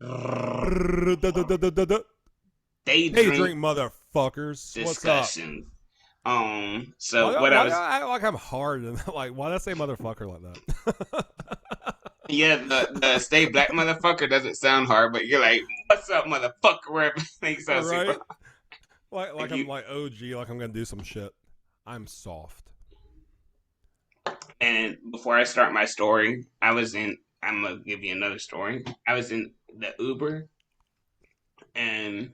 Hey, Daydream drink motherfuckers. What's up? discussion. Why, So what I why do was, I act like I'm hard? And like, why did I say motherfucker like that? yeah, the stay black motherfucker doesn't sound hard, but you're like, what's up, motherfucker? Where it makes All us super. right? Like Like I'm you, like OG, like I'm gonna do some shit. I'm soft. and before I start my story, I was in. I'm gonna give you another story. I was in the Uber, and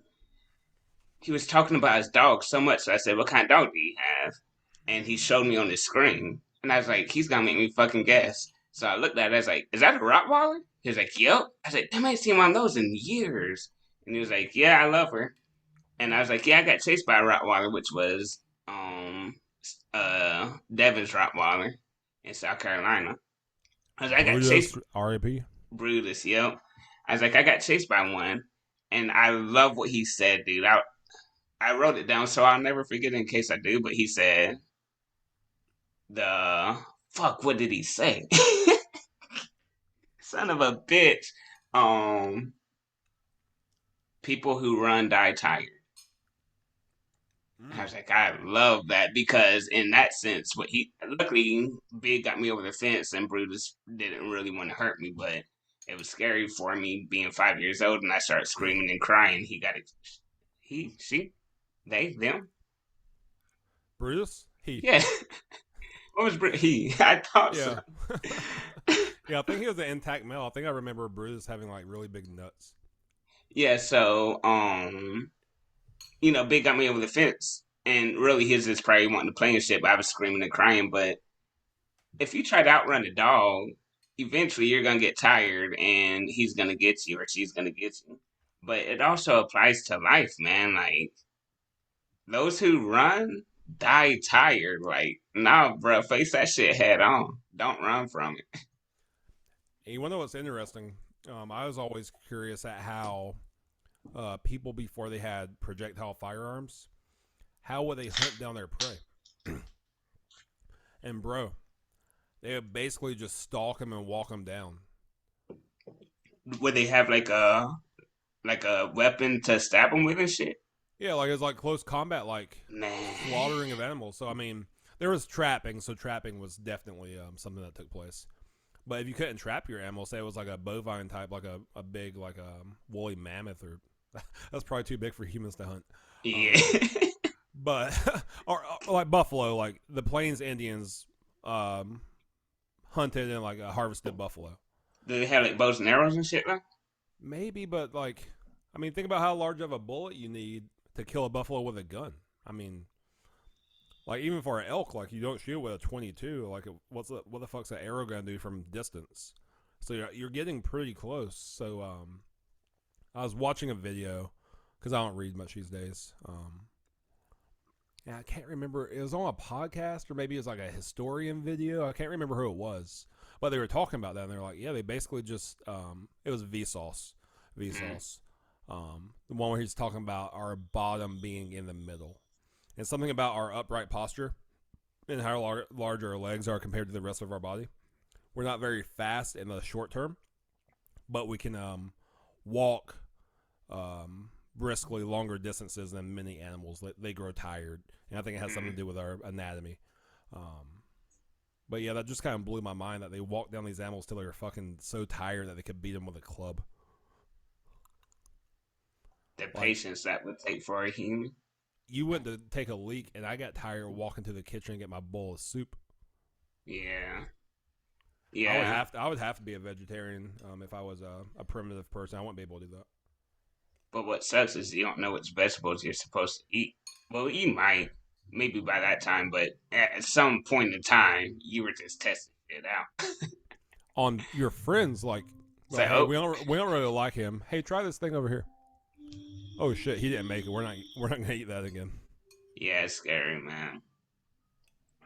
he was talking about his dog so much. So I said, "What kind of dog do you have?" And he showed me on the screen, and I was like, "He's gonna make me fucking guess." So I looked at it. I was like, "Is that a Rottweiler?" He was like, "Yep." I was like, "Damn, I ain't seen one of those in years." And he was like, "Yeah, I love her." And I was like, "Yeah, I got chased by a Rottweiler, which was Devin's Rottweiler in South Carolina." I was like, "I got chased Brutus, R.I.P. Brutus, yep." I was like, "I got chased by one," and I love what he said, dude. I wrote it down so I'll never forget it in case I do. But he said, "The fuck, what did he say?" Son of a bitch. Um, People who run die tired. I Mm. was like, I love that because in that sense, what he luckily Big got me over the fence, and Brutus didn't really want to hurt me, but it was scary for me being 5 years old, and I started screaming and crying. He got it. He, she, they, them. Brutus, he. Yeah. What was he? I thought so. Yeah. Yeah, I think he was an intact male. I think I remember Brutus having like really big nuts. Yeah. So, Big got me over the fence, and really his is probably wanting to play and shit. But I was screaming and crying. But if you try to outrun a dog, eventually you're gonna get tired, and he's gonna get you, or she's gonna get you. But it also applies to life, man. Like those who run die tired. Like, nah, bro, face that shit head on. Don't run from it. And you want to know what's interesting? I was always curious at how people before they had projectile firearms, how would they hunt down their prey? And bro, they would basically just stalk them and walk them down. Would they have like a weapon to stab them with and shit? Yeah, like it's like close combat, like Man. slaughtering of animals. So I mean, there was trapping, so trapping was definitely something that took place. But if you couldn't trap your animal, say it was like a bovine type, like a big like a woolly mammoth, or that's probably too big for humans to hunt. Yeah. Um, but or like buffalo, like the Plains Indians um, hunted and like harvested buffalo. Do they have like bows and arrows and shit though? Maybe, but like, I mean, think about how large of a bullet you need to kill a buffalo with a gun. I mean, like even for an elk, like you don't shoot with a 22. Like, what the fuck's an arrow gonna do from distance? So you're getting pretty close. So I was watching a video because I don't read much these days. And I can't remember. It was on a podcast or maybe it was like a historian video. I can't remember who it was, but they were talking about that. And they were like, yeah, they basically just it was Vsauce, Mm. Vsauce, the one where he's talking about our bottom being in the middle, and something about our upright posture and how large our legs are compared to the rest of our body. We're not very fast in the short term, but we can walk briskly longer distances than many animals. They grow tired, and I think it has something to Mm. do with our anatomy. Um, but yeah, that just kind of blew my mind that they walked down these animals till they were fucking so tired that they could beat them with a club. The Like patience that would take for a human. you went to take a leak, and I got tired walking to the kitchen and get my bowl of soup. Yeah. Yeah. I would have to be a vegetarian if I was a primitive person. I wouldn't be able to do that. But what sucks is you don't know which vegetables you're supposed to eat. Well, you might, maybe by that time, but at some point in time, you were just testing it out. On your friends, So, hey, we don't really like him. Hey, try this thing over here. Oh shit, he didn't make it. We're not gonna eat that again. yeah, it's scary, man.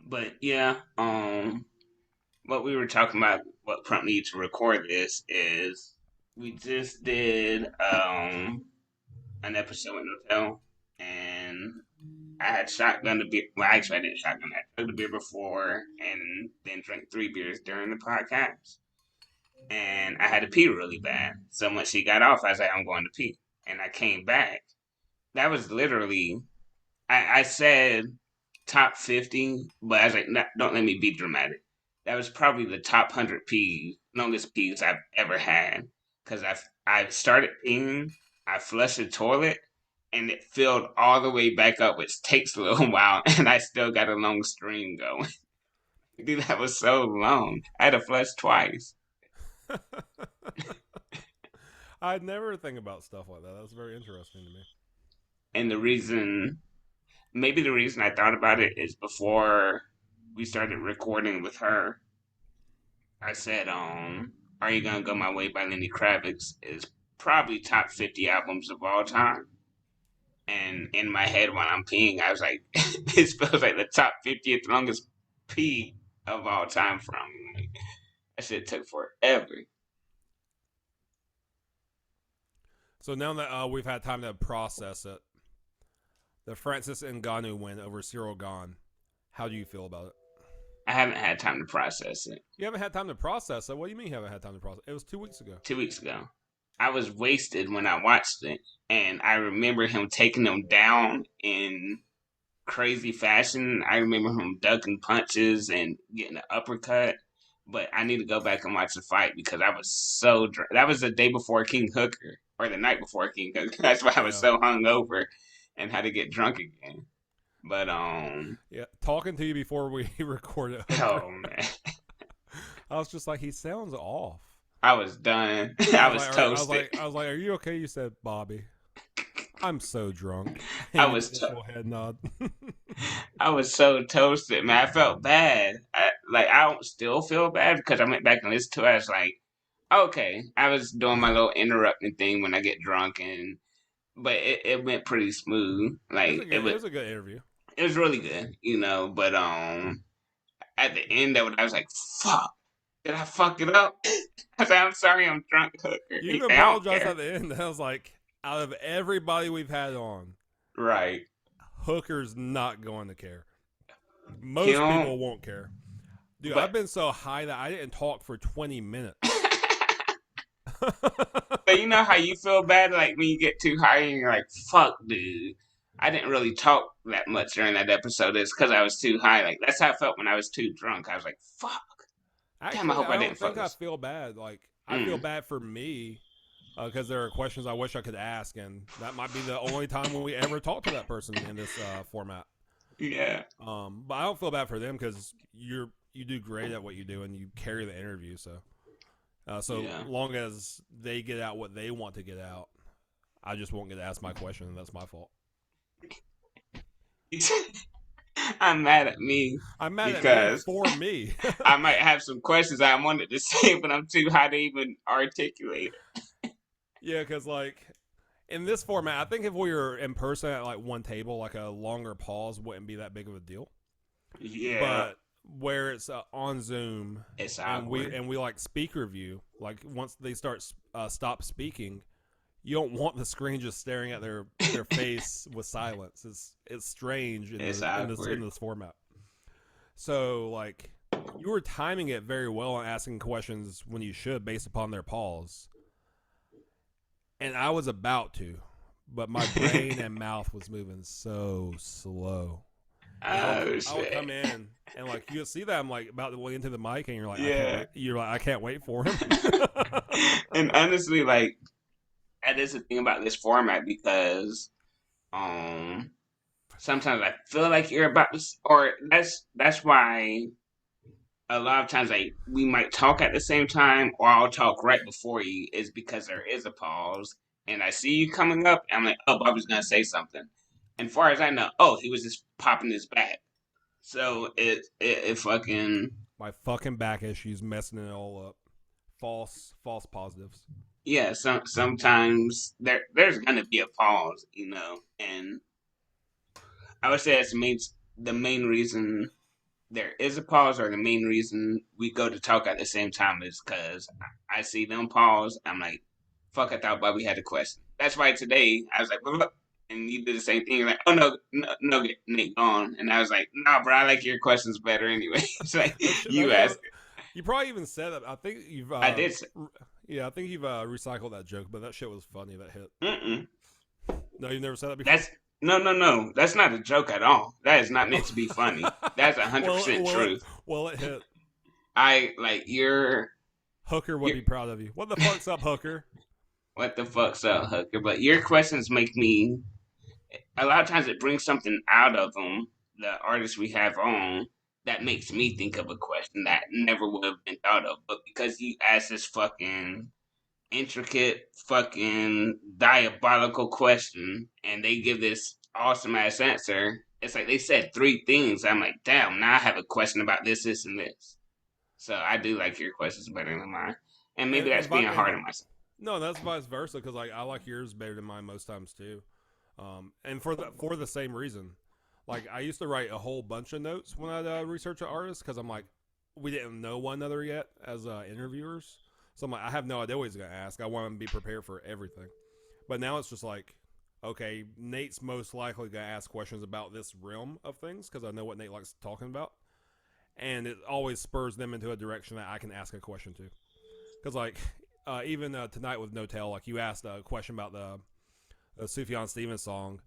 But yeah, what we were talking about, what prompted me to record this is we just did an episode with Hotel, and I had shotgun the beer. Well, actually, I didn't shotgun. I took the beer before, and then drank 3 beers during the podcast. and I had to pee really bad. So when she got off, I was like, I'm going to pee. And I came back. That was literally, I said top 50, but I was like, no, don't let me be dramatic. That was probably the top 100 peas, longest peas I've ever had. Because I started peeing, I flushed the toilet, and it filled all the way back up, which takes a little while, and I still got a long stream going. Dude, that was so long. I had to flush twice. I'd never think about stuff like that. That's very interesting to me. And maybe the reason I thought about it is before we started recording with her, I said, Are You Gonna Go My Way by Lenny Kravitz is probably top 50 albums of all time. And in my head when I'm peeing, I was like, this feels like the top 50th longest pee of all time from me. Like, that shit took forever. So now that we've had time to process it, the Francis Ngannou win over Cyril Gahn, how do you feel about it? I haven't had time to process it. You haven't had time to process it? What do you mean you haven't had time to process it? It was 2 weeks ago. 2 weeks ago. I was wasted when I watched it, and I remember him taking them down in crazy fashion. I remember him ducking punches and getting an uppercut. But I need to go back and watch the fight because I was so drunk. That was the day before King Hooker, or the night before King Hooker. That's why I was Yeah. so hungover and had to get drunk again. But Yeah, talking to you before we recorded. oh man, I was just like, he sounds off. I was done. I was toasted. I was like, are you okay? You said, Bobby, I'm so drunk. I And was you just head nod. I was so toasted, man. I felt bad. I don't still feel bad because I went back and listened to it. I was like, okay, I was doing my little interrupting thing when I get drunk, but it went pretty smooth. Like It was a good interview. it was really good, But at the end of it, I was like, fuck, did I fuck it up? I said, I'm sorry, I'm drunk, Hooker. You He even said, "I don't apologized care." at the end. I was like, out of everybody we've had on, Right. Hooker's not going to care. Most He don't- people won't care. Dude, But- I've been so high that I didn't talk for 20 minutes. But you know how you feel bad, like when you get too high and you're like, fuck, dude. I didn't really talk that much during that episode. It's because I was too high. Like, that's how I felt when I was too drunk. I was like, fuck. Actually, Damn, I hope I don't didn't think I focus. feel bad. Like, I feel bad for me because there are questions I wish I could ask, and that might be the only time when we ever talk to that person in this format. Yeah. But I don't feel bad for them because you do great at what you do and you carry the interview. So Yeah. long as they get out what they want to get out, I just won't get to ask my question, and that's my fault. I'm mad at me. I'm mad Because- at me for me. I might have some questions I wanted to say, but I'm too high to even articulate it. Yeah, because like in this format, I think if we were in person at like one table, like a longer pause wouldn't be that big of a deal. Yeah. But where it's on Zoom It's and awkward. we like speaker view, like once they stop speaking, you don't want the screen just staring at their face with silence. It's strange It's in awkward. this format. So like you were timing it very well and asking questions when you should based upon their pause. And I was about to, but my brain and mouth was moving so slow. I would come in and like you'll see that I'm like about to walk into the mic and you're like, I can't wait for him. And honestly, like, that is the thing about this format because sometimes I feel like you're about to, or that's why a lot of times like we might talk at the same time, or I'll talk right before you, is because there is a pause, and I see you coming up, and I'm like, oh, Bobby's gonna say something, and far as I know, oh, he was just popping his back, so it fucking My fucking back issues messing it all up. False positives. yeah. Sometimes there's gonna be a pause, and I would say that's the main reason there is a pause, or the main reason we go to talk at the same time is because I see them pause. I'm like, fuck, I thought Bobby had a question. That's why today I was like, well, look, and you did the same thing. You're like, oh no, Nate, gone. And I was like, nah, bro, I like your questions better anyway. It's like, you asked. You probably even said that. I think you've. I did. Yeah, I think you've recycled that joke, but that shit was funny. That hit. Mm-mm. No, you've never said that before. That's no. That's not a joke at all. That is not meant to be funny. That's well, 100% well, truth. it hit. I like Hooker would you're be proud of you. What the fuck's up, Hooker? what the fuck's up, Hooker? But your questions make me. A lot of times it brings something out of them, the artists we have on, that makes me think of a question that never would have been thought of. But because you asked this fucking intricate, fucking diabolical question, and they give this awesome ass answer, it's like they said three things. I'm like, damn, now I have a question about this, this, and this. So I do like your questions better than mine. And maybe that's being hard on myself. No, that's vice versa because like I like yours better than mine most times too, and for the same reason. Like I used to write a whole bunch of notes when I'd research an artist because I'm like, we didn't know one another yet as interviewers, so I'm like, I have no idea what he's gonna ask. I want to be prepared for everything, but now it's just like, okay, Nate's most likely gonna ask questions about this realm of things because I know what Nate likes talking about, and it always spurs them into a direction that I can ask a question to. Because like even tonight with No Tell, like you asked a question about the Sufjan Stevens song,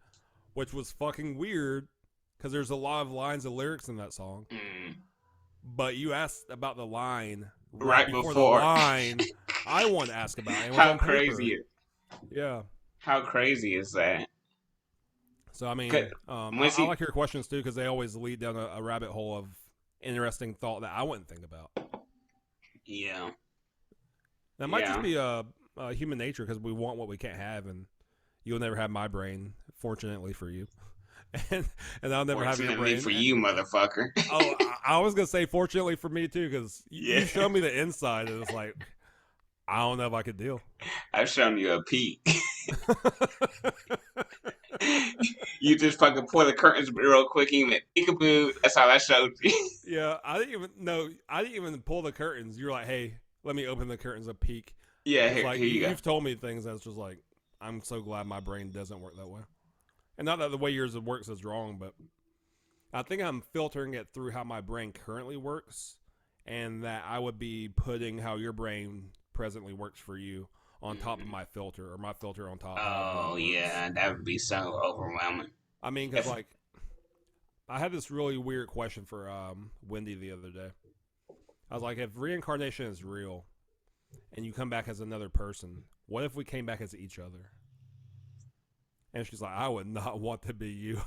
which was fucking weird because there's a lot of lines of lyrics in that song. Mm. But you asked about the line Right before the before. line I want to ask about. It was How on paper. crazy! Yeah. How crazy is that? So I mean, Once I he, like your questions too because they always lead down a rabbit hole of interesting thought that I wouldn't think about. yeah, That might just yeah. be human nature because we want what we can't have, and you'll never have my brain, fortunately for you, and I'll never have your Fortunately brain. for you, motherfucker. Oh, I was gonna say fortunately for me too because Yeah. you show me the inside, and it's like I don't know if I could deal. I've shown you a peek. You just fucking pull the curtains real quick. You went peekaboo. That's all I showed you. Yeah, I didn't even pull the curtains. You're like, hey, let me open the curtains a peek. Yeah, Because like here you go. you've told me things that's just like I'm so glad my brain doesn't work that way, and not that the way yours works is wrong, but I think I'm filtering it through how my brain currently works, and that I would be putting how your brain presently works for you on top of my filter, or my filter on top. Oh yeah, that would be so overwhelming. I mean, because If like I had this really weird question for Wendy the other day. I was like, if reincarnation is real, and you come back as another person, what if we came back as each other? And she's like, I would not want to be you.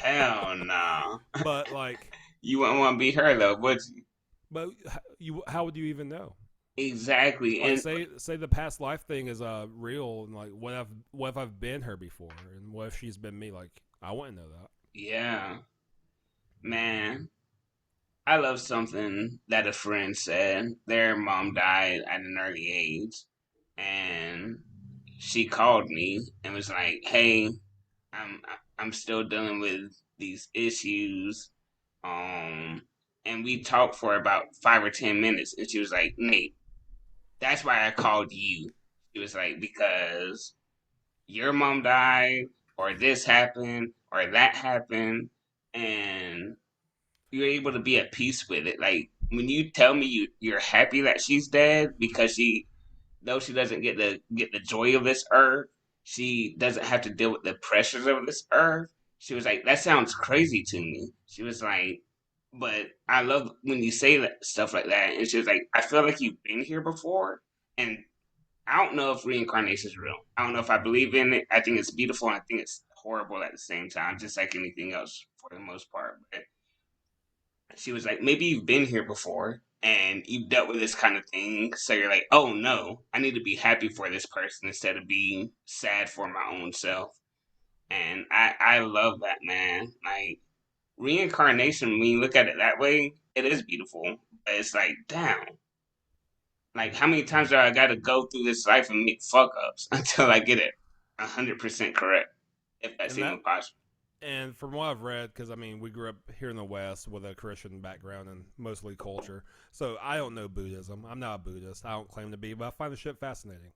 hell no, But like, you wouldn't want to be her though, would you? but how would you even know? Exactly, Like, and say the past life thing is real, and like, what if I've been her before, and what if she's been me? Like, I wouldn't know that. yeah, man. I love something that a friend said. Their mom died at an early age, and she called me and was like, "Hey, I'm I'm still dealing with these issues." Um, and we talked for about 5 or 10 minutes, and she was like, "Nate, that's why I called you." She was like, "Because your mom died, or this happened, or that happened, and you're able to be at peace with it. Like when you tell me you're happy that she's dead because though she doesn't get the joy of this earth, she doesn't have to deal with the pressures of this earth." She was like, "That sounds crazy to me." She was like, "But I love when you say that stuff like that." And she was like, "I feel like you've been here before." And I don't know if reincarnation is real. I don't know if I believe in it. I think it's beautiful and I think it's horrible at the same time, just like anything else for the most part. But she was like, maybe you've been here before and you've dealt with this kind of thing. So you're like, oh no, I need to be happy for this person instead of being sad for my own self. And I love that, man. Like, reincarnation, when you look at it that way, it is beautiful. But it's like, damn, like, how many times do I got to go through this life and make fuck ups until I get it 100% correct? If that's And that, even possible. and from what I've read, because I mean, we grew up here in the West with a Christian background and mostly culture, so I don't know Buddhism. I'm not a Buddhist. I don't claim to be, but I find the shit fascinating.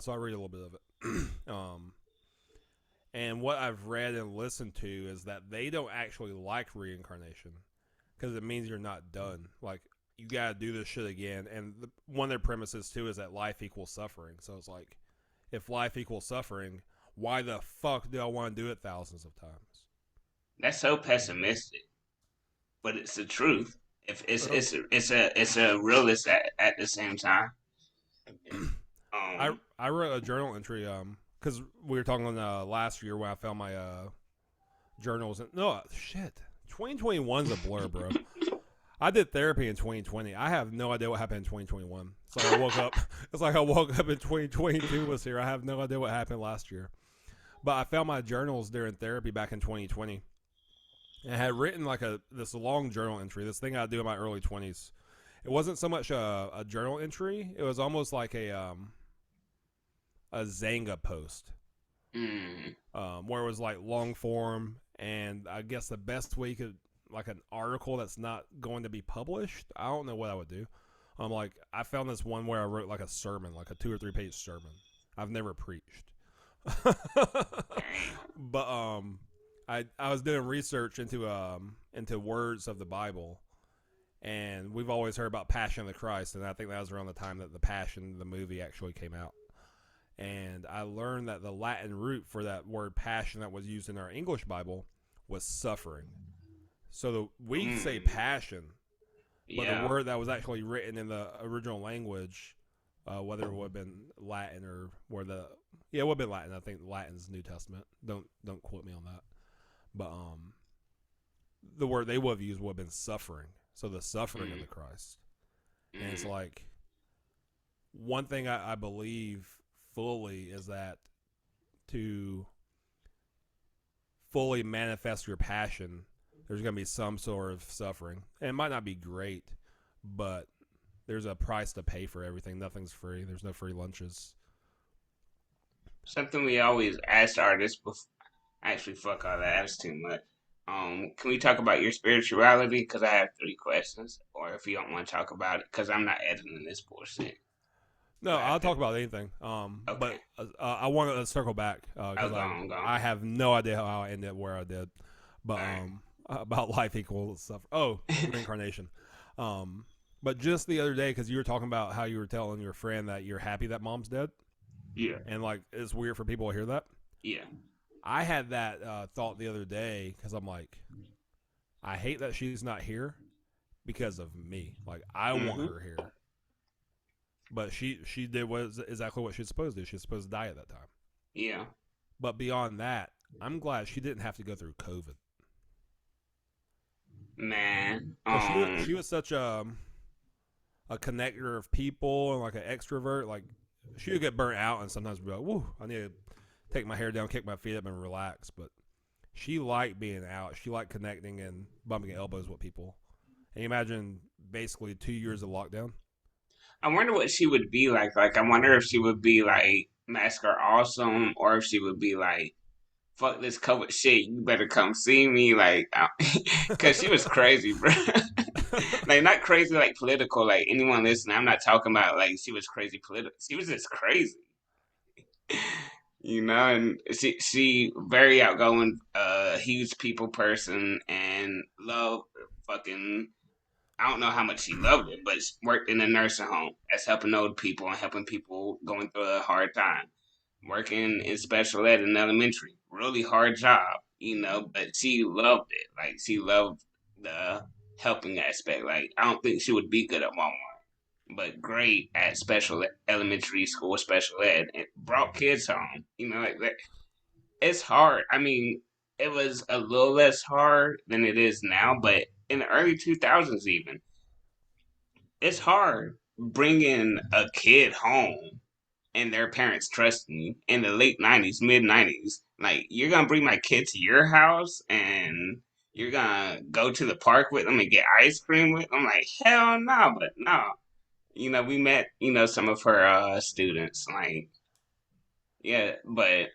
So I read a little bit of it. And what I've read and listened to is that they don't actually like reincarnation because it means you're not done. Like you gotta do this shit again. And one of their premises too is that life equals suffering. So it's like, if life equals suffering, why the fuck do I want to do it thousands of times? That's so pessimistic, but it's the truth. If it's a realist at the same time. I wrote a journal entry because we were talking last year when I found my journals and no shit. 2021's a blur, bro. I did therapy in 2020. I have no idea what happened in 2021. It's like I woke up. It's like I woke up in 2022 was here. I have no idea what happened last year. But I found my journals during therapy back in 2020, and I had written like this long journal entry. This thing I do in my early 20s. It wasn't so much a journal entry. It was almost like a Zanga post, where it was like long form, and I guess the best way you could, like an article that's not going to be published. I don't know what I would do. Like I found this one where I wrote like a sermon, like a 2 or 3 page sermon. I've never preached, but I was doing research into words of the Bible, and we've always heard about Passion of the Christ, and I think that was around the time that the Passion, the movie, actually came out. And I learned that the Latin root for that word passion that was used in our English Bible was suffering. So we say passion, but the word that was actually written in the original language, whether it would have been Latin or it would have been Latin. I think Latin's New Testament. Don't quote me on that. But the word they would have used would have been suffering. So the suffering of the Christ. And it's like, one thing I believe fully is that to fully manifest your passion, there's going to be some sort of suffering. And it might not be great, but there's a price to pay for everything. Nothing's free. There's no free lunches. Something we always ask artists before. Actually, fuck all that. That's too much. Can we talk about your spirituality? Because I have 3 questions. Or if you don't want to talk about it, because I'm not editing this bullshit. No, I'll talk about anything. Okay. But I want to circle back because I have no idea how I ended where I did. But about life equals stuff. Oh, reincarnation. But just the other day, because you were talking about how you were telling your friend that you're happy that mom's dead. Yeah. And like, it's weird for people to hear that. Yeah. I had that thought the other day because I'm like, I hate that she's not here because of me. Like, I want her here. But she did exactly what she's supposed to do. She's supposed to die at that time. Yeah. But beyond that, I'm glad she didn't have to go through COVID. Man. She was such a connector of people and like an extrovert. Like, she would get burnt out and sometimes be like, woo, I need to take my hair down, kick my feet up, and relax. But she liked being out. She liked connecting and bumping elbows with people. And you imagine basically 2 years of lockdown. I wonder what she would be like. Like, I wonder if she would be like Masker Awesome, or if she would be like, fuck this COVID shit, you better come see me. Like, because she was crazy, bro. Like, not crazy like political. Like, anyone listening, I'm not talking about like she was crazy political. She was just crazy. And she very outgoing, huge people person, and love fucking. I don't know how much she loved it, but she worked in a nursing home as helping old people and helping people going through a hard time. Working in special ed in elementary, really hard job, but she loved it. Like, she loved the helping aspect. Like, I don't think she would be good at Walmart, but great at elementary school special ed, and brought kids home. Like that. It's hard. I mean, it was a little less hard than it is now, but in the early 2000s, even, it's hard bringing a kid home and their parents trusting you in the late 90s, mid 90s. Like, you're going to bring my kid to your house and you're going to go to the park with them and get ice cream with them. Like, hell no, but no. We met, some of her students. Like, yeah, but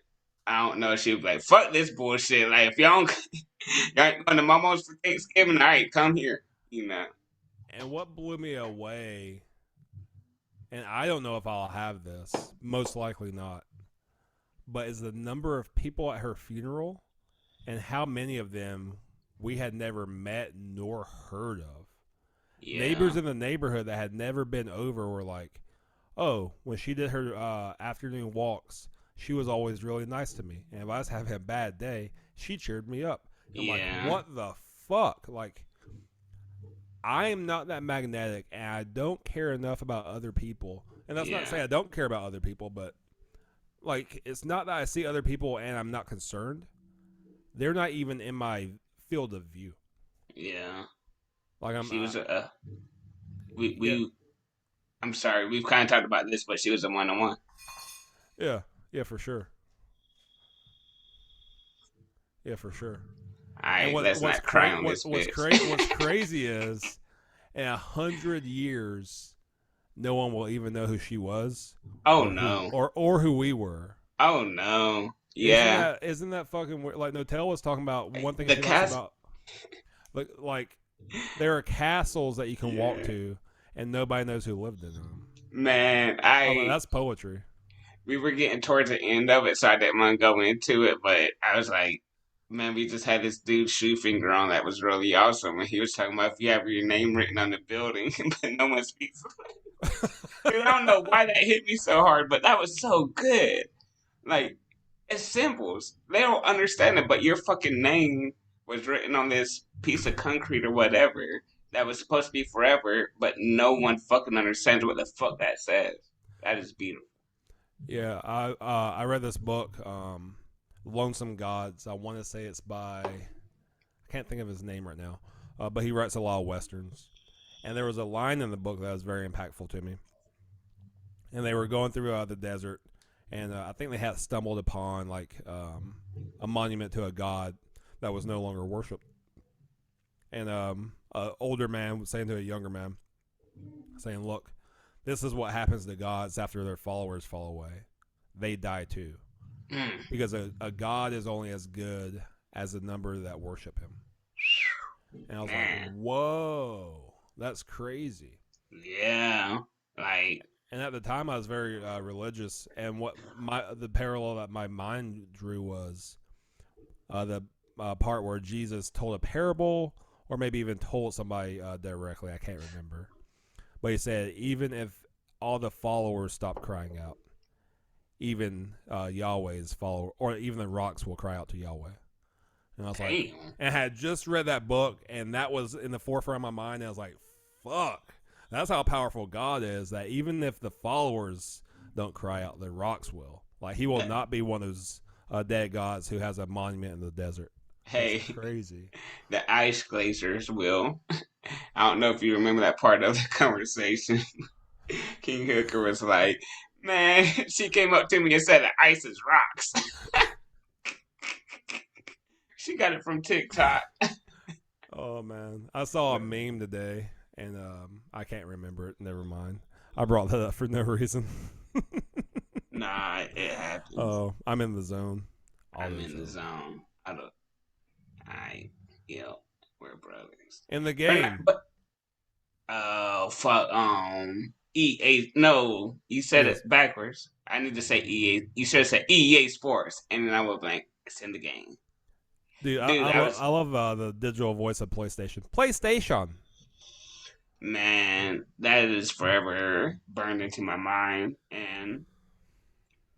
I don't know. She was like, fuck this bullshit. Like, if y'all don't, y'all ain't going to Momma's for Thanksgiving, all right, come here. And what blew me away, and I don't know if I'll have this, most likely not, but is the number of people at her funeral and how many of them we had never met nor heard of. Yeah. Neighbors in the neighborhood that had never been over were like, "Oh, when she did her afternoon walks, she was always really nice to me, and if I was having a bad day, she cheered me up." And I'm like, Yeah. "What the fuck?" Like, I am not that magnetic, and I don't care enough about other people. And that's not to Yeah. say I don't care about other people, but like, it's not that I see other people and I'm not concerned. They're not even in my field of view. Yeah. Like, I'm, She was a we yeah, we I'm sorry, we've kind of talked about this, but she was a one on one. yeah, yeah, for sure, yeah, for sure. All And right, let's not cry on this bitch. what's crazy is in 100 years, no one will even know who she was, Oh or no. who we were. Oh no. Yeah. Isn't that fucking weird? Like Notel was talking about one thing The she likes cast. about like there are castles that you can walk Yeah. to and nobody knows who lived in them. Man, I was like, I that's poetry. we were getting towards the end of it, so I didn't want to go into it. But I was like, man, we just had this dude shoe finger on that was really awesome, and he was talking about if you have your name written on the building, but no one speaks. Dude, I don't know why that hit me so hard, but that was so good. Like, it's symbols. They don't understand it, but your fucking name was written on this piece of concrete or whatever that was supposed to be forever, but no one fucking understands what the fuck that says. That is beautiful. Yeah, I read this book, Lonesome Gods. I want to say it's by I can't think of his name right now, but he writes a lot of westerns. And there was a line in the book that was very impactful to me. And they were going through the desert, and I think they had stumbled upon like a monument to a god that was no longer worshipped. And an older man was saying to a younger man, saying, "Look, this is what happens to gods after their followers fall away. They die too, Mm. because a god is only as good as the number that worship him." And I was like, Man, "Whoa, that's crazy." yeah, like, And at the time, I was very religious, and what the parallel that my mind drew was the part where Jesus told a parable, or maybe even told somebody directly. I can't remember, but he said, even if all the followers stop crying out, even Yahweh's follower, or even the rocks will cry out to Yahweh. And I was like, damn. and I had just read that book, and that was in the forefront of my mind. And I was like, fuck. That's how powerful God is, that even if the followers don't cry out, the rocks will. Like, he will That, not be one of those dead gods who has a monument in the desert. That's hey, crazy. the ice glaciers will. I don't know if you remember that part of the conversation. King Hooker was like, man, she came up to me and said the ice is rocks. She got it from TikTok. Oh, man. I saw a meme today, and I can't remember it. Never mind. I brought that up for no reason. Nah, it happens. Oh, I'm in the zone. All I'm the in the zone. zone. I don't. I, yo, we're brothers. In the But not, game. but oh fuck. EA. No, you said Yes. it backwards. I need to say EA. You should have said EA Sports, and then I was like, it's in the game, Dude, dude. I I was love the digital voice of PlayStation. PlayStation. man. That is forever burned into my mind, and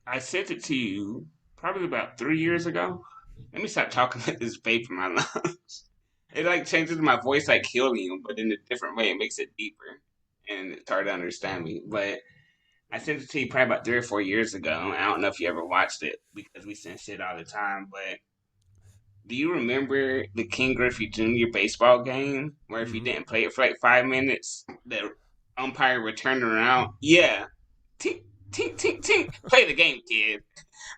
I sent it to you probably about 3 years ago. Let me stop talking with this vape in my lungs. It like changes my voice like helium, but in a different way. It makes it deeper, and it's hard to understand me. But I sent it to you probably about 3 or 4 years ago. I don't know if you ever watched it because we send shit all the time. But do you remember the King Griffey Jr. baseball game where if you Mm-hmm. didn't play it for like 5 minutes, the umpire would turn around? Yeah, tink, tink, tink, tink. Play the game, kid.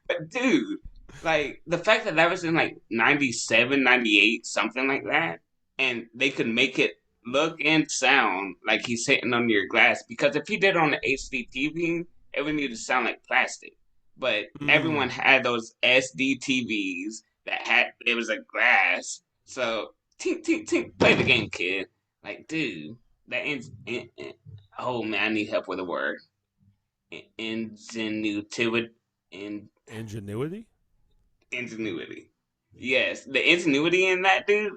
But dude, like the fact that that was in like 97, 98, something like that, and they could make it look and sound like he's sitting on your glass, because if he did it on the HD TV, it would need to sound like plastic. But everyone Mm. had those SD TVs that had it was a glass. So tink tink tink, play the game, kid. Like, dude, that oh man, I need help with a word. Ingenuity, in Ingenuity? ingenuity. Yes, the ingenuity in that dude,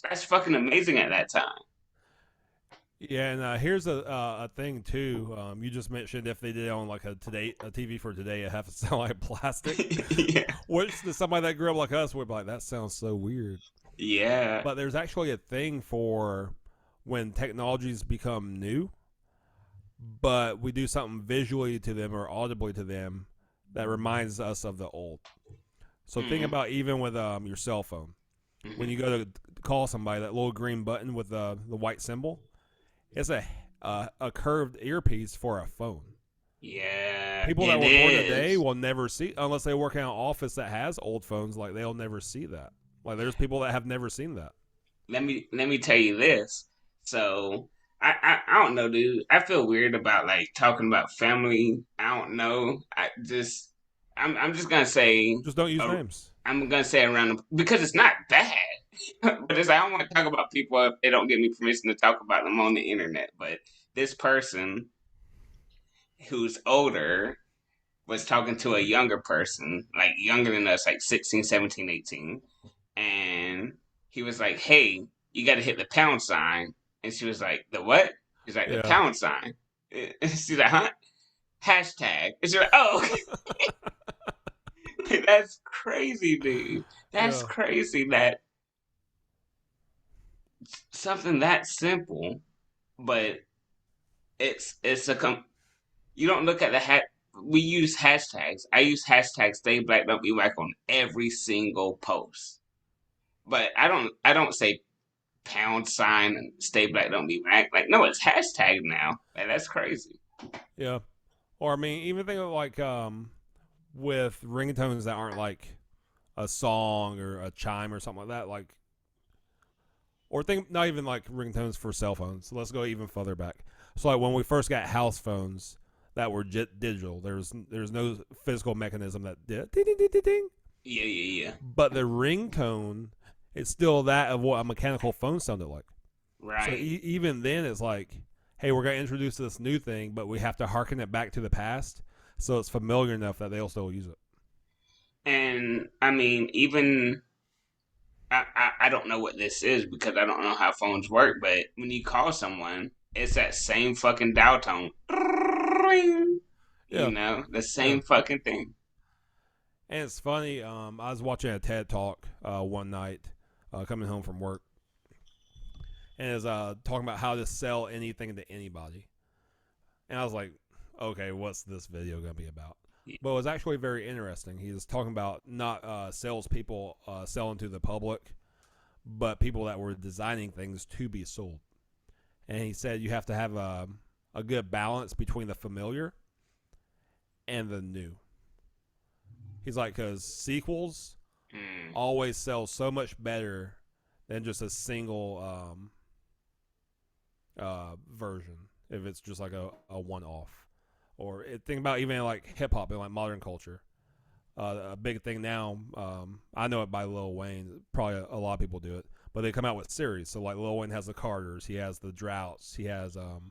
that's fucking amazing at that time. Yeah, and here's a thing too. You just mentioned if they did it on like a TV for today, it have to sound like plastic. Yeah. Which to somebody that grew up like us would be like, that sounds so weird. Yeah. But there's actually a thing for when technologies become new, but we do something visually to them or audibly to them that reminds us of the old. So think Mm. about even with your cell phone. When Hmm. you go to call somebody, that little green button with the white symbol, it's a curved earpiece for a phone. Yeah, People that it were born today is. will never see unless they work in an office that has old phones. Like they'll never see that. Like there's people that have never seen that. Let me tell you this. So I don't know, dude. I feel weird about like talking about family. I don't know. I'm just gonna say Just don't use uh, names. I'm gonna say around because it's not bad. But it's I don't want to talk about people if they don't give me permission to talk about them on the internet. But this person who's older was talking to a younger person, like younger than us, like 16, 17, 18, and he was like, "Hey, you got to hit the pound sign." And she was like, "The what?" He's like, "The Yeah, pound sign." And she's like, "Huh?" Hashtag. And she's like, "Oh, okay." That's crazy, dude. That's yeah, crazy that something that simple, but it's you don't look at the hat. We use hashtags. I use hashtag Stay Black Don't Be Black on every single post, but I don't say pound sign and Stay Black Don't Be Black. Like no, it's hashtag now. Like, that's crazy. yeah. Or I mean, even think of like with ringtones that aren't like a song or a chime or something like that. Like, or think not even like ringtones for cell phones. So let's go even further back. So like when we first got house phones that were digital, there's no physical mechanism that did ding ding ding ding ding. Yeah, yeah, yeah. But the ringtone is still that of what a mechanical phone sounded like. So Right. even then, it's like, hey, we're gonna introduce this new thing, but we have to harken it back to the past, so it's familiar enough that they'll still use it. And I mean, even I don't know what this is because I don't know how phones work. But when you call someone, it's that same fucking dial tone. You Yeah, know, the yeah. same fucking thing. And it's funny. I was watching a TED talk one night, coming home from work, and is talking about how to sell anything to anybody. And I was like, okay, what's this video gonna be about? But it was actually very interesting. He was talking about not salespeople selling to the public, but people that were designing things to be sold. And he said you have to have a good balance between the familiar and the new. He's like, because sequels Mm. always sell so much better than just a single version if it's just like a one off. Or think about even like hip hop and like modern culture. A big thing now, I know it by Lil Wayne. Probably a lot of people do it, but they come out with series. So like Lil Wayne has the Carters, he has the Droughts, he has the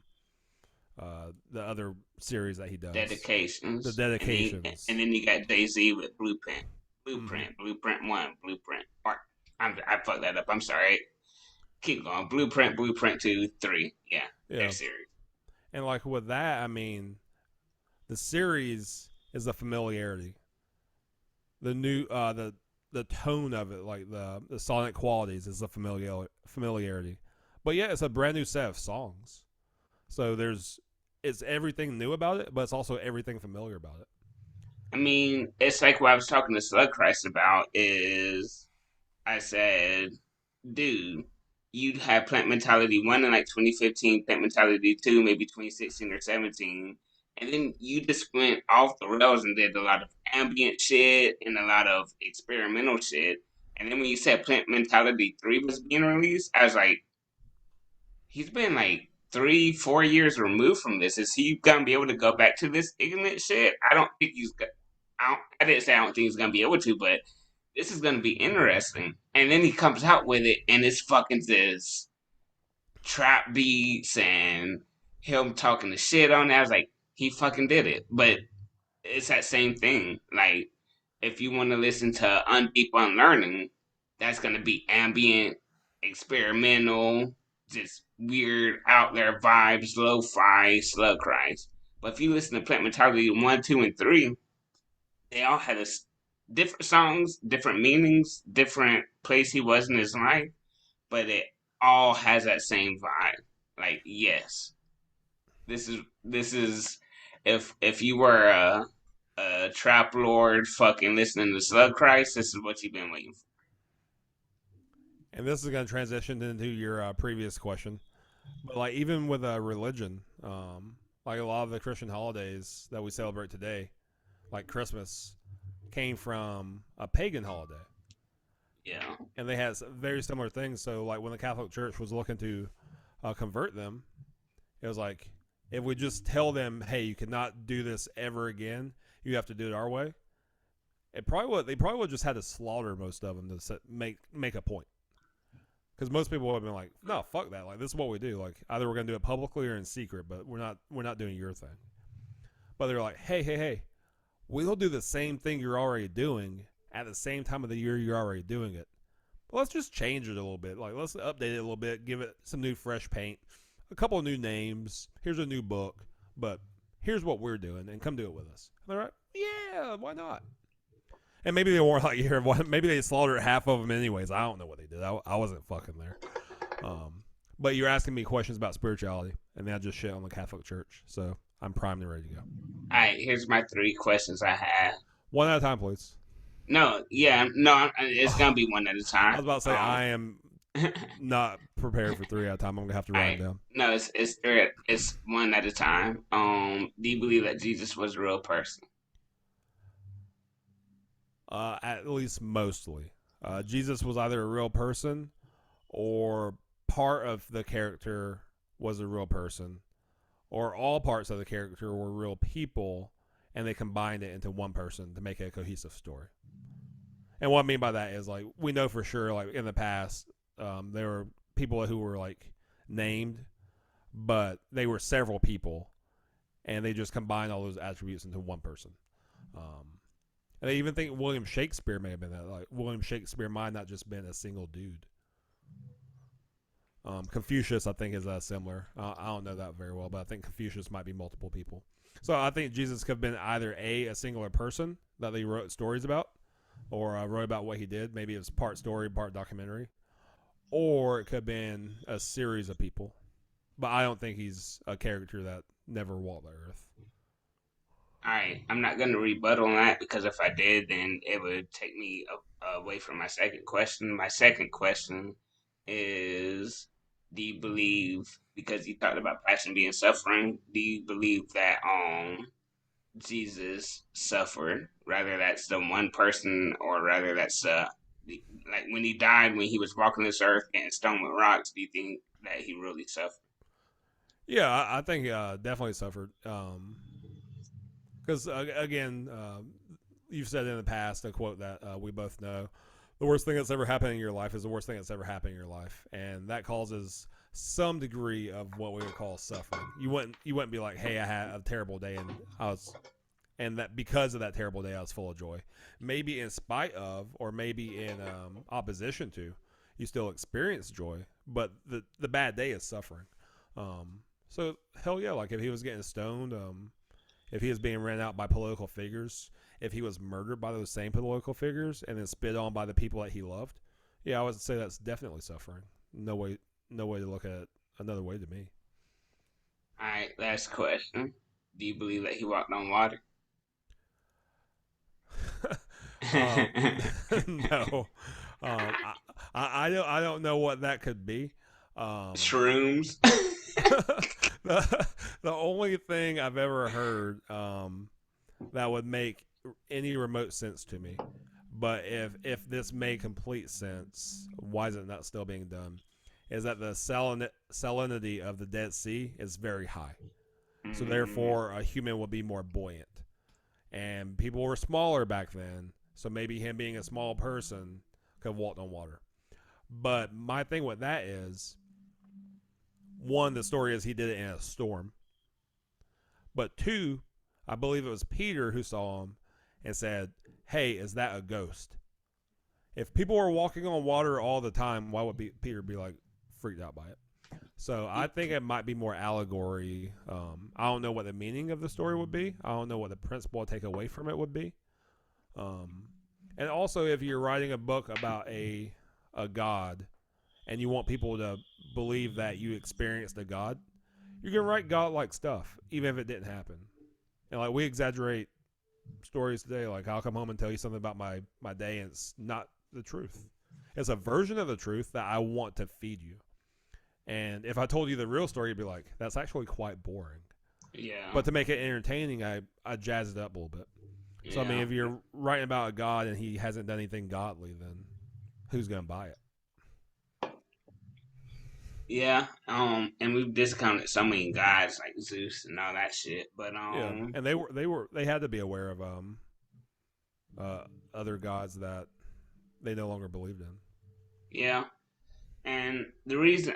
other series that he does, the Dedications, and Dedications. then you got Jay Z with Blueprint, Mm-hmm. Blueprint One, Blueprint. Or I fucked that up. I'm sorry. Keep going. Blueprint Two, Three. Yeah, their Yeah, series. and like with that, I mean, the series is the familiarity, the new the tone of it, like the sonic qualities is the familiarity. But yeah, it's a brand new set of songs. So it's everything new about it, but it's also everything familiar about it. I mean, it's like what I was talking to Slug Christ about. Is I said, dude, you'd have Plant Mentality 1 in like 2015, Plant Mentality 2, maybe 2016 or 17. And then you just went off the rails and did a lot of ambient shit and a lot of experimental shit. And then when you said Plant Mentality 3 was being released, I was like, he's been like 3, 4 years removed from this. Is he gonna be able to go back to this ignorant shit? I don't think he's. I didn't say I don't think he's gonna be able to, but this is gonna be interesting. And then he comes out with it, and it's fucking this trap beats and him talking the shit on it. I was like, he fucking did it. But it's that same thing. Like, if you want to listen to Deep Unlearning, that's gonna be ambient, experimental. just weird out there vibes, lo-fi, slug cries. But if you listen to Plant Mentality 1, 2, and 3, they all had different songs, different meanings, different place he was in his life, but it all has that same vibe. Like, yes, this is if you were a trap lord fucking listening to Slug Christ, this is what you've been waiting for. And this is going to transition into your previous question. But like even with a religion, like a lot of the Christian holidays that we celebrate today, like Christmas, came from a pagan holiday, Yeah. and they had very similar things. So like when the Catholic Church was looking to convert them, it was like if we just tell them, hey, you cannot do this ever again. You have to do it our way. They probably would just had to slaughter most of them to make a point. Because most people would have been like, no, fuck that. Like this is what we do. Like either we're gonna do it publicly or in secret, but we're not doing your thing. But they're like, hey, we'll do the same thing you're already doing at the same time of the year you're already doing it. But let's just change it a little bit. Like let's update it a little bit, give it some new fresh paint, a couple of new names. Here's a new book, but here's what we're doing, and come do it with us. And they're like, yeah, why not? And maybe they weren't like here. Maybe they slaughtered half of them anyways. I don't know what they did. I wasn't fucking there. But you're asking me questions about spirituality, and then I just shit on the Catholic Church. So I'm primed and ready to go. All right, here's my three questions I have. One at a time, please. No, yeah, no, it's gonna be one at a I time. was about to say I am not prepared for three at a time. I'm gonna have to write them down. No, it's one at a time. Do you believe that Jesus was a real person? At least mostly. Jesus was either a real person or part of the character was a real person, or all parts of the character were real people, and they combined it into one person to make a cohesive story. And what I mean by that is, like, we know for sure, like, in the past, there were people who were, like, named, but they were several people, and they just combined all those attributes into one person. And I even think William Shakespeare may have been that. Like, William Shakespeare might not just been a single dude. Confucius, I think, is similar. I don't know that very well, but I think Confucius might be multiple people. So I think Jesus could have been either a singular person that they wrote stories about, or wrote about what he did. Maybe it was part story, part documentary. Or it could have been a series of people. But I don't think he's a character that never walked the earth. All right, I'm not gonna rebuttal on that because if I did, then it would take me away from my second question. My second question is: do you believe, because you talked about passion being suffering, do you believe that Jesus suffered? Rather that's the one person, or rather that's like when he died, when he was walking this earth and stoned with rocks. Do you think that he really suffered? Yeah, I think definitely suffered. Because, again, you've said in the past a quote that we both know: the worst thing that's ever happened in your life is the worst thing that's ever happened in your life, and that causes some degree of what we would call suffering. You wouldn't be like, hey, I had a terrible day and that because of that terrible day I was full of joy. Maybe in spite of, or maybe in opposition to, you still experience joy, but the bad day is suffering. So hell yeah, like if he was getting stoned, if he was being ran out by political figures, if he was murdered by those same political figures and then spit on by the people that he loved, yeah, I would say that's definitely suffering. No way to look at it another way to me. All right, last question: do you believe that he walked on water? um, no, I don't know what that could be. Shrooms. The only thing I've ever heard that would make any remote sense to me, but if this made complete sense, why is it not still being done? Is that the salinity of the Dead Sea is very high, so therefore a human would be more buoyant, and people were smaller back then, so maybe him being a small person could walk on water. But my thing with that is, one, the story is he did it in a storm. But two, I believe it was Peter who saw him and said, hey, is that a ghost? If people were walking on water all the time, why would Peter be like freaked out by it? So I think it might be more allegory. I don't know what the meaning of the story would be. I don't know what the principle I take away from it would be. Um, and also, if you're writing a book about a god, and you want people to believe that you experienced a god, you can write god-like stuff, even if it didn't happen. And like we exaggerate stories today, like I'll come home and tell you something about my day, and it's not the truth. It's a version of the truth that I want to feed you. And if I told you the real story, you'd be like, that's actually quite boring. Yeah. But to make it entertaining, I jazz it up a little bit. Yeah. So, I mean, if you're writing about a god and he hasn't done anything godly, then who's going to buy it? Yeah. And we've discounted so many gods like Zeus and all that shit. But Yeah, and they had to be aware of other gods that they no longer believed in. yeah. And the reason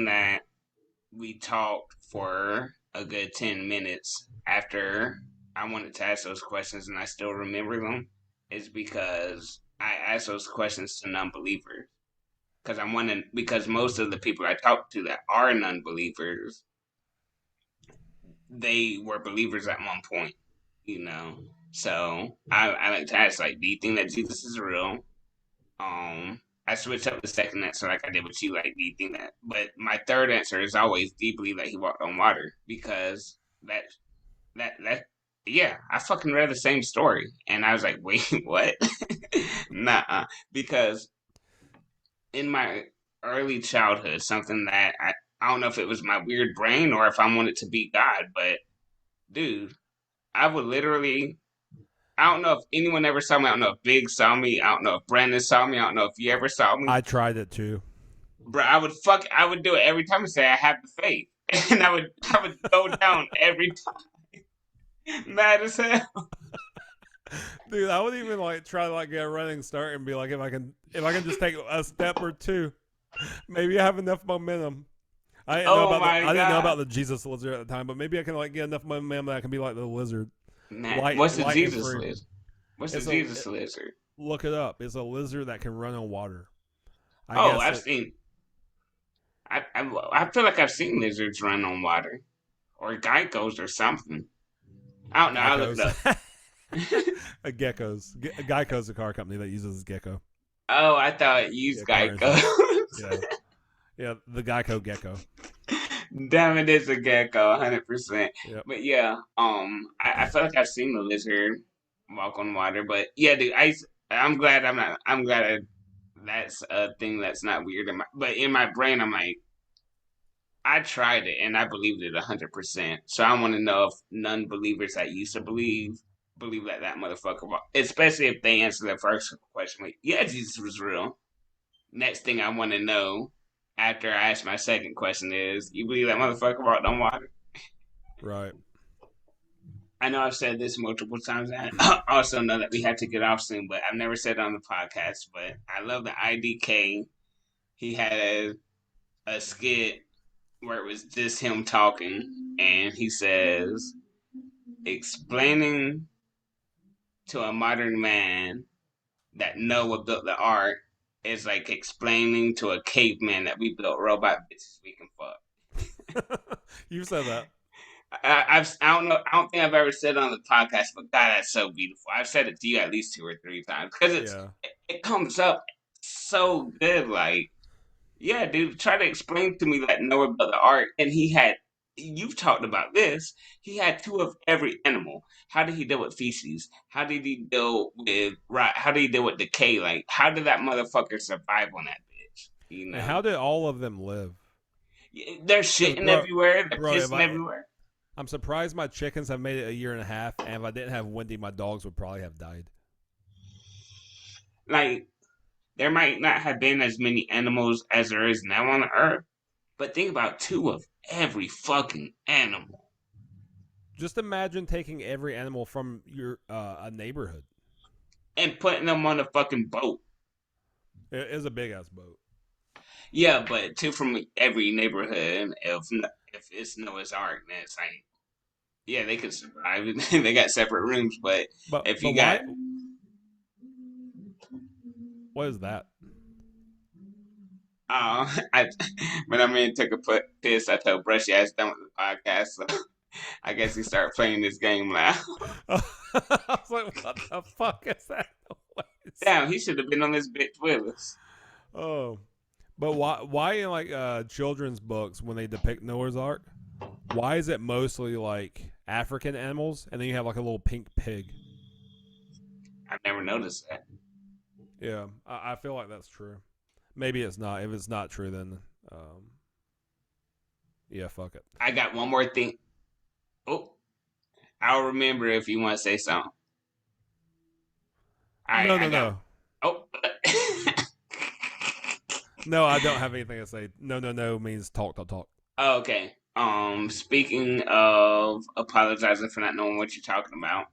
that we talked for a good 10 minutes after I wanted to ask those questions and I still remember them is because I asked those questions to non-believers. Because most of the people I talk to that are non-believers, they were believers at one point, you know. So I like to ask, like, do you think that Jesus is real? I switched up the second answer like I did with you, like, do you think that? But my third answer is always, do you believe that he walked on water? Because that yeah, I fucking read the same story and I was like, wait, what? Nah, because in my early childhood, something that I don't know if it was my weird brain or if I wanted to be God, but dude, I would literally. I don't know if anyone ever saw me. I don't know if Big saw me. I don't know if Brandon saw me. I don't know if you ever saw me. I tried it too. Bro, I would do it every time and say I have the faith. And I would go down every time. Mad as hell. Dude, I would even like try to like get a running start and be like, if I can just take a step or two, maybe I have enough momentum. I didn't know about the Jesus lizard at the time, but maybe I can like get enough momentum that I can be like the lizard. Man, what's the Jesus lizard? What's the Jesus lizard? Look it up. It's a lizard that can run on water. I've seen. I feel like I've seen lizards run on water, or geckos or something. I don't know. I looked up. Geckos. Geico's a car company that uses gecko. Oh, I thought it used Geico. Yeah, the Geico gecko. Damn, it is a gecko, 100%. Yep. But yeah, I feel like I've seen the lizard walk on water. But yeah, dude, I'm glad I'm not. I'm glad that's a thing that's not weird. But in my brain, I'm like, I tried it and I believed it 100%. So I want to know if non-believers that used to believe that motherfucker. Especially if they answer the first question, like, yeah, Jesus was real. Next thing I want to know after I ask my second question is, you believe that motherfucker walked on water? Right. I know I've said this multiple times. I also know that we have to get off soon, but I've never said it on the podcast. But I love the IDK. He had a skit where it was just him talking, and he says, explaining to a modern man that Noah built the ark is like explaining to a caveman that we built robot bitches we can fuck. You said that. I don't know. I don't think I've ever said it on the podcast, but God, that's so beautiful. I've said it to you at least 2 or 3 times because it comes up so good. Like, yeah, dude, try to explain to me that Noah built the ark, and he had. You've talked about this. He had 2 of every animal. How did he deal with feces? How did he deal with right? How did he deal with decay? Like, how did that motherfucker survive on that bitch? You know? And how did all of them live? They're shitting everywhere. They're pissing everywhere. I'm surprised my chickens have made it a year and a half, and if I didn't have Wendy, my dogs would probably have died. Like, there might not have been as many animals as there is now on the earth, but think about 2 of every fucking animal. Just imagine taking every animal from your a neighborhood and putting them on a fucking boat. It is a big ass boat. Yeah, but 2 from every neighborhood. If it's Noah's Ark, then it's like, yeah, they could survive. They got separate rooms, but if you got, what is that? I when I mean took a piss, I told Brush he ass done with the podcast. So I guess he started playing this game loud. I was like, what the fuck is that noise? Damn, he should have been on this bitch with us. Oh, but why in like children's books when they depict Noah's Ark, why is it mostly like African animals and then you have like a little pink pig? I've never noticed that. Yeah, I feel like that's true. Maybe it's not. If it's not true, then yeah, fuck it. I got one more thing. Oh, I'll remember if you want to say something. All right, No, I no, got. no. Oh, No, I don't have anything to say. No, no, no means talk, talk, talk. okay. Speaking of apologizing for not knowing what you're talking about,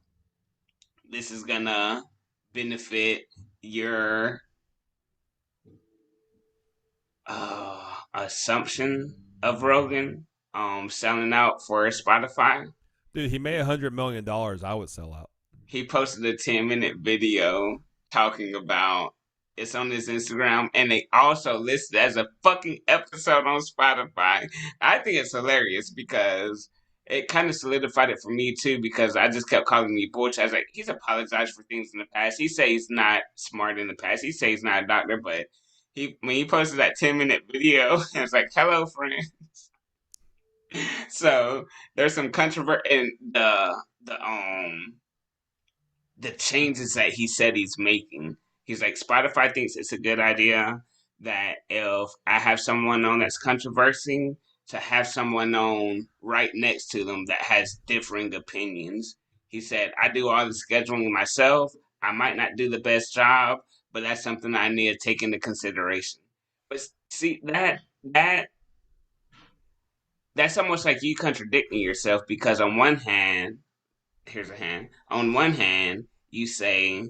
this is gonna benefit your assumption of Rogan selling out for Spotify. Dude, he made $100 million. I would sell out. He posted a 10-minute video talking about it's on his Instagram, and they also listed as a fucking episode on Spotify. I think it's hilarious because it kind of solidified it for me too, because I just kept calling me bullshit. I was like, he's apologized for things in the past. He says he's not smart in the past. He says he's not a doctor, but he when he posted that 10-minute video, it's like, hello friend. So there's some controversy in the changes that he said he's making. He's like, Spotify thinks it's a good idea that if I have someone on that's controversy, to have someone on right next to them that has differing opinions. He said, I do all the scheduling myself. I might not do the best job, but that's something I need to take into consideration. But see that's almost like you contradicting yourself because on one hand, here's a hand. On one hand, you say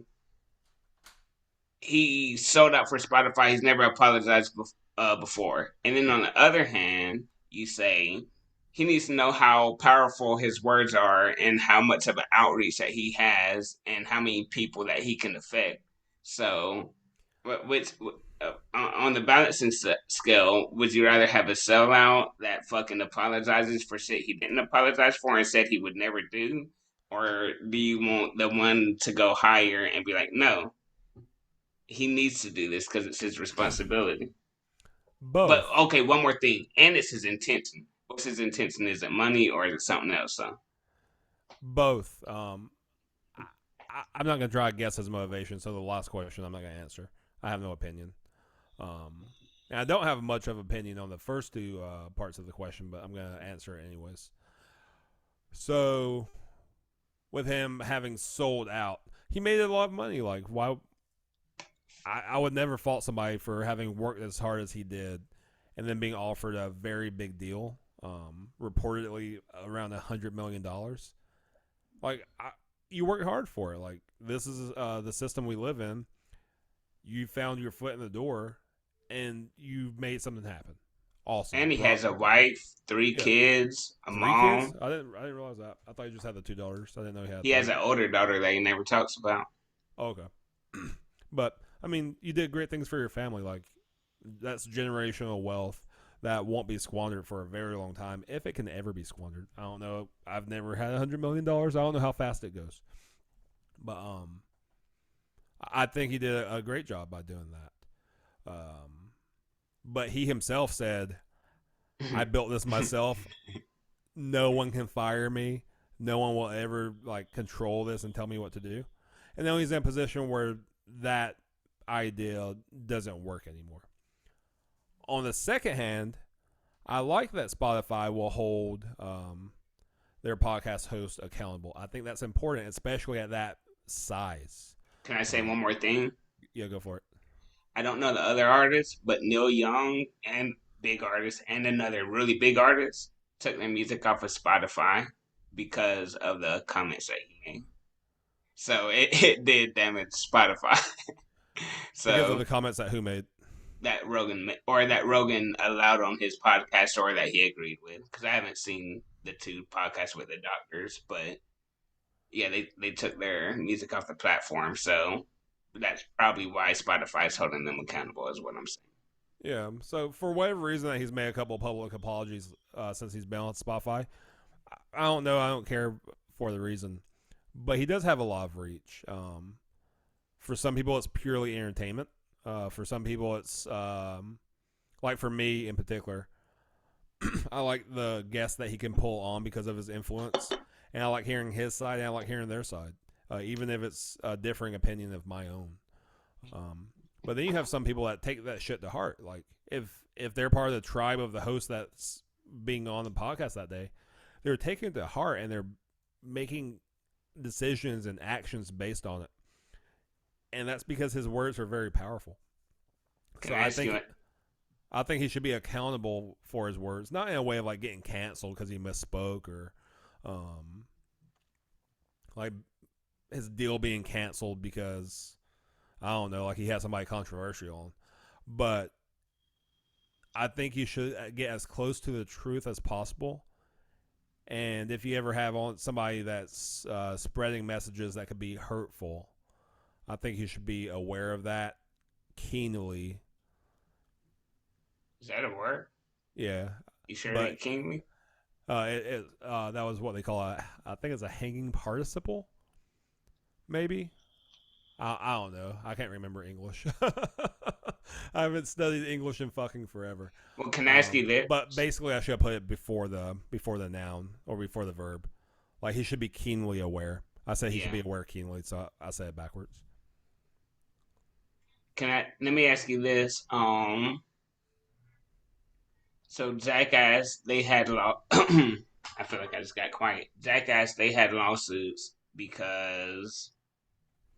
he sold out for Spotify. He's never apologized before. And then on the other hand, you say he needs to know how powerful his words are and how much of an outreach that he has and how many people that he can affect. So, which on the balancing scale, would you rather have a sellout that fucking apologizes for shit he didn't apologize for and said he would never do? Or do you want the one to go higher and be like, no, he needs to do this because it's his responsibility. But Both. okay, one more thing, and it's his intention. What's his intention? Is it money or is it something else? So Both. I'm not going to try to guess his motivation, so the last question I'm not going to answer. I have no opinion. And I don't have much of an opinion on the first two parts of the question, but I'm going to answer it anyways. So, with him having sold out, he made a lot of money. Like, why? I would never fault somebody for having worked as hard as he did and then being offered a very big deal, reportedly around $100 million. Like, you worked hard for it. Like, this is the system we live in. You found your foot in the door, and you made something happen. Awesome. and he has a wife, three Yeah, kids, a 3 kids. mom. I didn't realize that. I thought he just had the $2. I didn't know he had He has three. an older daughter that he never talks about. Oh, okay. But I mean, you did great things for your family. Like, that's generational wealth that won't be squandered for a very long time, if it can ever be squandered. I don't know. I've never had $100 million. I don't know how fast it goes, but I think he did a great job by doing that. But he himself said, "I built this myself. No one can fire me. No one will ever like control this and tell me what to do." And now he's in a position where that idea doesn't work anymore. On the second hand, I like that Spotify will hold their podcast host accountable. I think that's important, especially at that size. Can I say one more thing? Yeah, go for it. I don't know the other artists, but Neil Young and big artist and another really big artist took their music off of Spotify because of the comments that he made. So it did damage Spotify. Because of So the comments that who made. that Rogan allowed on his podcast or that he agreed with, because I haven't seen the two podcasts with the doctors, but yeah, they took their music off the platform. So that's probably why Spotify is holding them accountable, is what I'm saying. Yeah. So for whatever reason that he's made a couple public apologies since he's been on Spotify, I don't know. I don't care for the reason, but he does have a lot of reach. For some people, it's purely entertainment. For some people, it's like for me in particular, I like the guests that he can pull on because of his influence, and I like hearing his side, and I like hearing their side, even if it's a differing opinion of my own. Um, but then you have some people that take that shit to heart. Like if they're part of the tribe of the host that's being on the podcast that day, they're taking it to heart and they're making decisions and actions based on it. And that's because his words are very powerful. Can So I ask you? I think he should be accountable for his words, not in a way of like getting canceled because he misspoke or um, like his deal being canceled because I don't know, like he had somebody controversial on. But I think you should get as close to the truth as possible. And if you ever have on somebody that's spreading messages that could be hurtful, I think you should be aware of that keenly. Is that a word? Yeah, You sure it but ain't king me? that was what they call I think it's a hanging participle, maybe. I don't know. I can't remember English. I haven't studied English in fucking forever. Well, can I ask you But this? basically, I should have put it before the noun or before the verb. Like he should be keenly aware. I said he should Yeah. be aware keenly, so I said it backwards. Can I? Let me ask you this. So Jackass, they had law. I feel like I just got quiet. Jackass, they had lawsuits because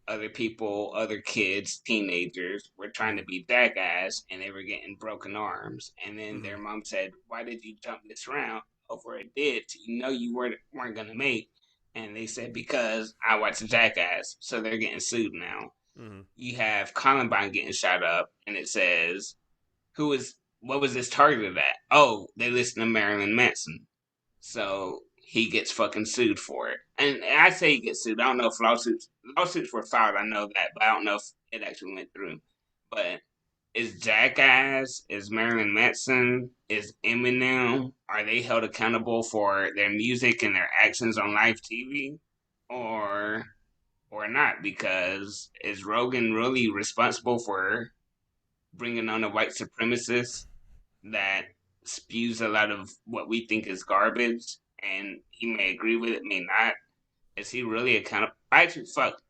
other people, other kids, teenagers were trying to be Jackass and they were getting broken arms. And then Mm-hmm. their mom said, "Why did you jump this round over a ditch? You know you weren't gonna make." And they said, "Because I watched Jackass." So they're getting sued now. Mm-hmm. You have Columbine getting shot up, and it says, "Who is what was this targeted at?" Oh, they listen to Marilyn Manson. So he gets fucking sued for it. And I say he gets sued. I don't know if lawsuits were filed. I know that, but I don't know if it actually went through. But is Jackass, is Marilyn Manson, is Eminem, are they held accountable for their music and their actions on live TV, or not? Because is Rogan really responsible for bringing on a white supremacist that spews a lot of what we think is garbage, and he may agree with it, may not. Is he really accountable? Actually, fuck,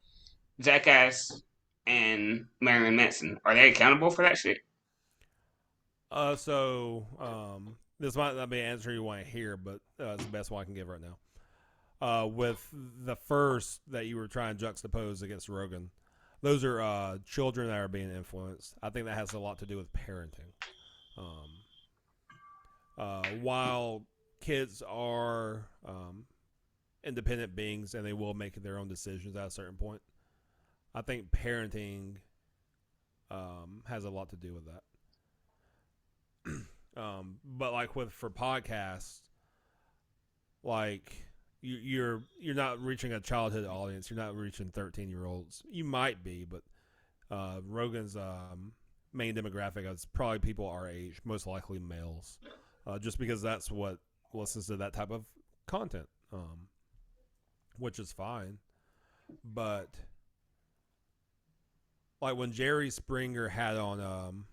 Jackass and Marilyn Manson, are they accountable for that shit? This might not be an answer you want to hear, but it's the best one I can give right now. With the first that you were trying to juxtapose against Rogan, those are children that are being influenced. I think that has a lot to do with parenting. Um, while kids are independent beings and they will make their own decisions at a certain point, I think parenting has a lot to do with that. But like for podcasts, like you're not reaching a childhood audience. You're not reaching 13-year-olds. You might be, but Rogan's main demographic is probably people our age, most likely males, just because that's what listens to that type of content, which is fine. But like when Jerry Springer had on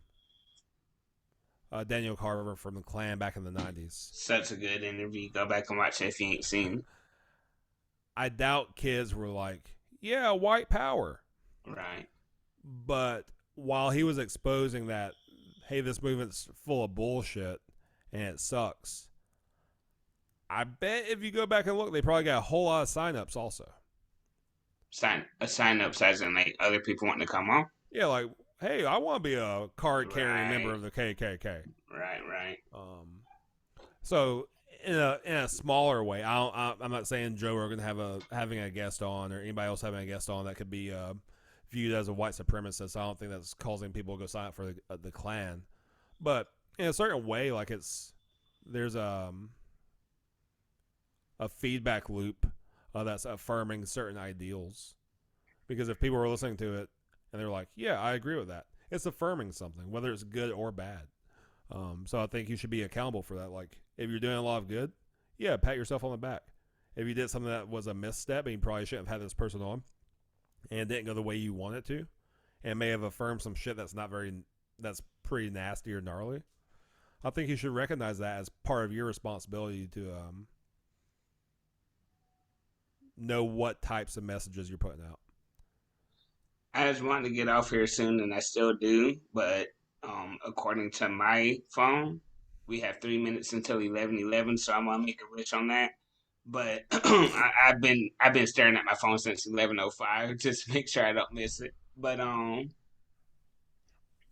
Daniel Carver from the Clan back in the 90s. Such a good interview. Go back and watch it if you ain't seen. I doubt kids were like, yeah, white power. Right. But while he was exposing that, hey, this movement's full of bullshit and it sucks, I bet if you go back and look, they probably got a whole lot of signups also. Sign ups as in like other people wanting to come on. Yeah, like, hey, I want to be a card carrying member Right. of the KKK. Right. So in a smaller way, I'm not saying Joe Rogan having a guest on or anybody else having a guest on that could be viewed as a white supremacist. I don't think that's causing people to go sign up for the Klan, but in a certain way, like there's a feedback loop that's affirming certain ideals. Because if people were listening to it and they're like, yeah, I agree with that, It's affirming something, whether it's good or bad. So I think you should be accountable for that. Like, if you're doing a lot of good, yeah, pat yourself on the back. If you did something that was a misstep and you probably shouldn't have had this person on and it didn't go the way you want it to, and may have affirmed some shit that's pretty nasty or gnarly, I think you should recognize that as part of your responsibility to know what types of messages you're putting out. I just wanted to get off here soon, and I still do. But according to my phone, we have 3 minutes until 11:11, so I'm gonna make a wish on that. But I've been staring at my phone since 11:05 just to make sure I don't miss it. But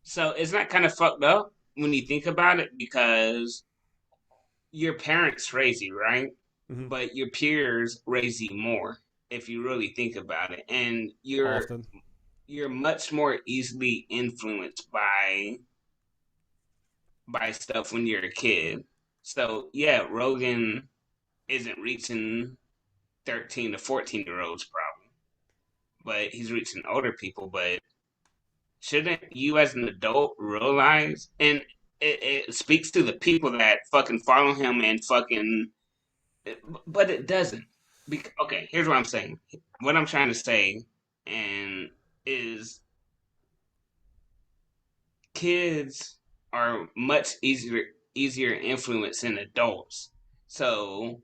so it's not kind of fucked up when you think about it because your parents raise you, right? Mm-hmm. But your peers raise you more if you really think about it, and Often. you're much more easily influenced by stuff when you're a kid. So yeah, Rogan isn't reaching 13 to 14-year olds probably, but he's reaching older people. But shouldn't you as an adult realize, and it speaks to the people that fucking follow him and fucking, but it doesn't. Okay, here's what I'm saying. What I'm trying to say, and is kids are much easier influence than adults. So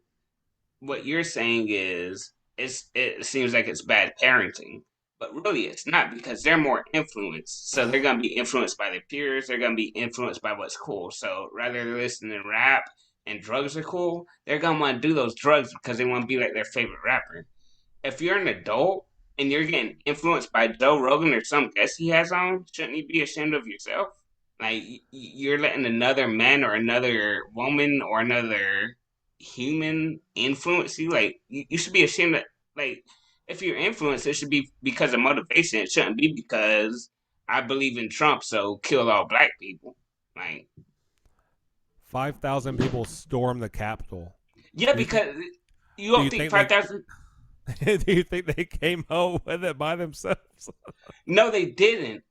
what you're saying is it seems like it's bad parenting, but really it's not because they're more influenced. So they're gonna be influenced by their peers. They're gonna be influenced by what's cool. So rather than listening to rap and drugs are cool, they're gonna want to do those drugs because they want to be like their favorite rapper. If you're an adult and you're getting influenced by Joe Rogan or some guest he has on, shouldn't you be ashamed of yourself? Like you're letting another man or another woman or another human influence you. Like you should be ashamed that, like, if you're influenced, it should be because of motivation. It shouldn't be because I believe in Trump, so kill all black people. Like 5,000 people stormed the Capitol. yeah, Do you, because you do don't you think think 5,000. do you think they came home with it by themselves? No, they didn't.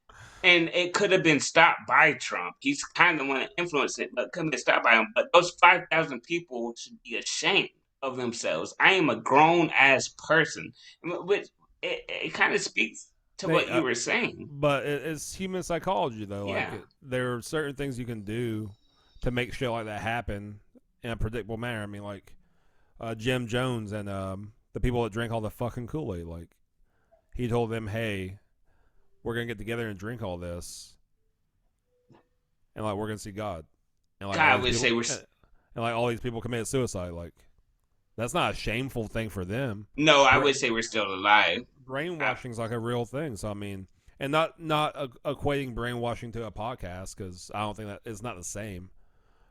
And it could have been stopped by Trump. He's kind of the one that influenced it, but it couldn't be stopped by him. But those 5,000 people should be ashamed of themselves. I am a grown ass person, which it kind of speaks to They, what you were saying. but it's human psychology, though. Like, Yeah. there are certain things you can do to make shit like that happen in a predictable manner. I mean, like Jim Jones and the people that drank all the fucking Kool-Aid. Like, he told them, "Hey, we're gonna get together and drink all this, and like we're gonna see God." And like God, I all would these say people, we're. and like all these people committed suicide. Like, that's not a shameful thing for them. No, I Bra- would say we're still alive. Brainwashing is like a real thing. So I mean, and not equating brainwashing to a podcast, because I don't think that it's not the same.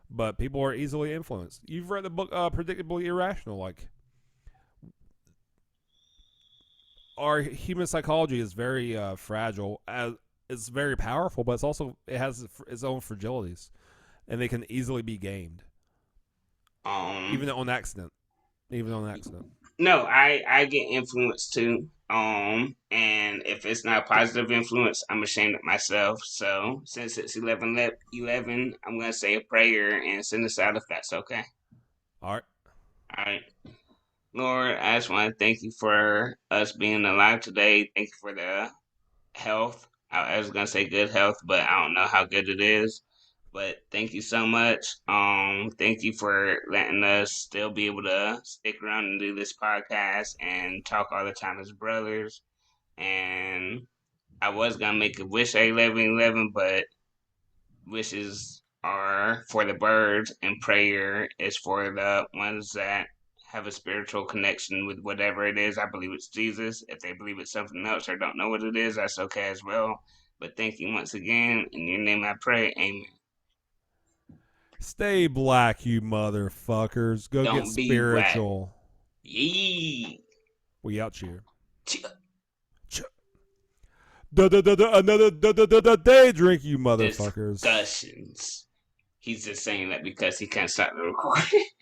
But people are easily influenced. You've read the book Predictably Irrational. Like, our human psychology is very fragile. It's very powerful, but it has its own fragilities, and they can easily be gamed, Um, even on accident. Even on accident. no, I get influenced too. And if it's not a positive influence, I'm ashamed of myself. So since it's 11:11, I'm gonna say a prayer and send us out if that's okay. All right. All right. Lord, I just want to thank you for us being alive today. Thank you for the health. I was gonna say good health, but I don't know how good it is. But thank you so much. Thank you for letting us still be able to stick around and do this podcast and talk all the time as brothers. And I was gonna make a wish at 11:11, but wishes are for the birds, and prayer is for the ones that have a spiritual connection with whatever it is. I believe it's Jesus. If they believe it's something else or don't know what it is, that's okay as well. But thank you once again. In your name I pray. Amen. Stay black, you motherfuckers. Go get Don't be whack. spiritual. Yee. We out here. Ch- Another day drink, you motherfuckers. Discussions. He's just saying that because he can't stop the recording.